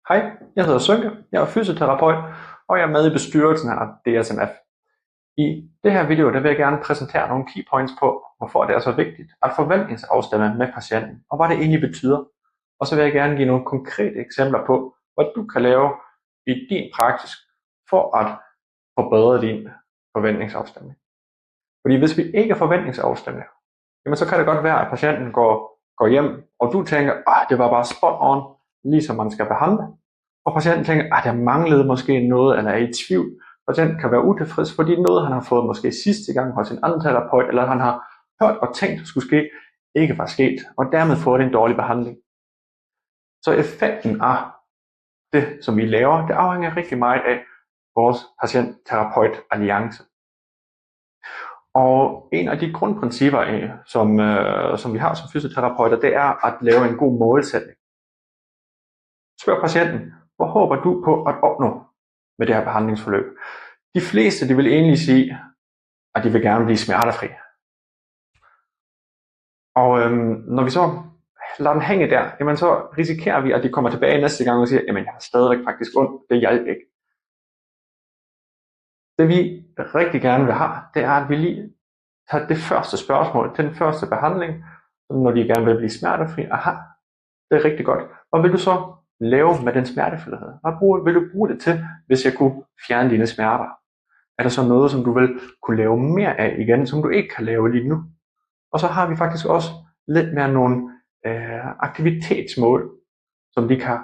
Hej, jeg hedder Sønke, jeg er fysioterapeut, og jeg er med i bestyrelsen af DSMF. I det her video der vil jeg gerne præsentere nogle key points på, hvorfor det er så vigtigt at forventningsafstemme med patienten, og hvad det egentlig betyder. Og så vil jeg gerne give nogle konkrete eksempler på, hvad du kan lave i din praksis for at forbedre din forventningsafstemning. Fordi hvis vi ikke er forventningsafstemmende, jamen så kan det godt være, at patienten går hjem, og du tænker, det var bare spot on, ligesom man skal behandle. Og patienten tænker, der manglede måske noget, eller er i tvivl. Patienten kan være utilfreds, fordi noget, han har fået måske sidste gang hos en anden terapeut, eller han har hørt og tænkt, skulle ske, ikke var sket, og dermed får det en dårlig behandling. Så effekten af det, som vi laver, det afhænger rigtig meget af vores patient-terapeut-alliance. Og en af de grundprincipper, som vi har som fysioterapeuter, det er at lave en god målsætning. Spørg patienten, hvor håber du på at opnå med det her behandlingsforløb? De fleste de vil egentlig sige, at de vil gerne blive smertefri. Og når vi så lader den hænge der, jamen så risikerer vi, at de kommer tilbage næste gang og siger, jamen jeg har stadigvæk faktisk ondt, det hjalp ikke. Det vi rigtig gerne vil have, det er, at vi lige tager det første spørgsmål til den første behandling, når de gerne vil blive smertefri. Aha, det er rigtig godt. Hvad vil du så lave med den smertefrihed? Hvad vil du bruge det til, hvis jeg kunne fjerne dine smerter? Er der så noget, som du vil kunne lave mere af igen, som du ikke kan lave lige nu? Og så har vi faktisk også lidt mere nogle aktivitetsmål, som de kan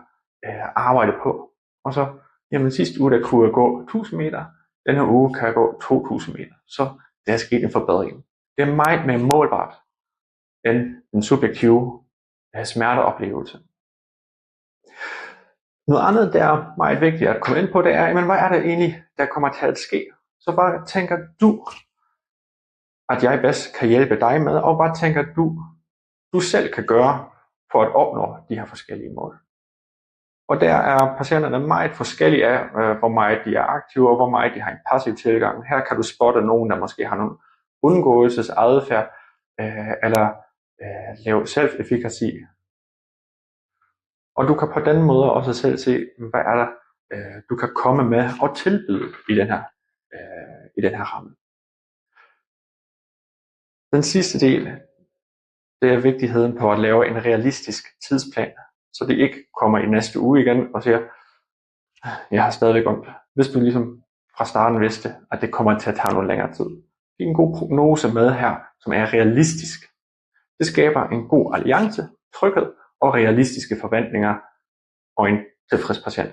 arbejde på. Og så, jamen sidste uge der kunne jeg gå 1000 meter, den her uge kan jeg gå 2000 meter. Så der er sket en forbedring. Det er meget mere målbart end den subjektive smerteoplevelse. Noget andet, der er meget vigtigt at komme ind på, det er, jamen, hvad er det egentlig, der kommer til at ske? Så hvad tænker du, at jeg bedst kan hjælpe dig med, og hvad tænker du selv kan gøre for at opnå de her forskellige mål? Og der er patienterne meget forskellige af, hvor meget de er aktive, og hvor meget de har en passiv tilgang. Her kan du spotte nogen, der måske har nogle undgåelsesadfærd, eller lav self-efficacy. Og du kan på den måde også selv se, hvad er der, du kan komme med og tilbyde i den her ramme. Den sidste del, det er vigtigheden på at lave en realistisk tidsplan, så det ikke kommer i næste uge igen og siger, jeg har stadigvæk ondt. Hvis du ligesom fra starten vidste, at det kommer til at tage noget længere tid. Det er en god prognose med her, som er realistisk. Det skaber en god alliance, tryghed og realistiske forventninger og en tilfreds patient.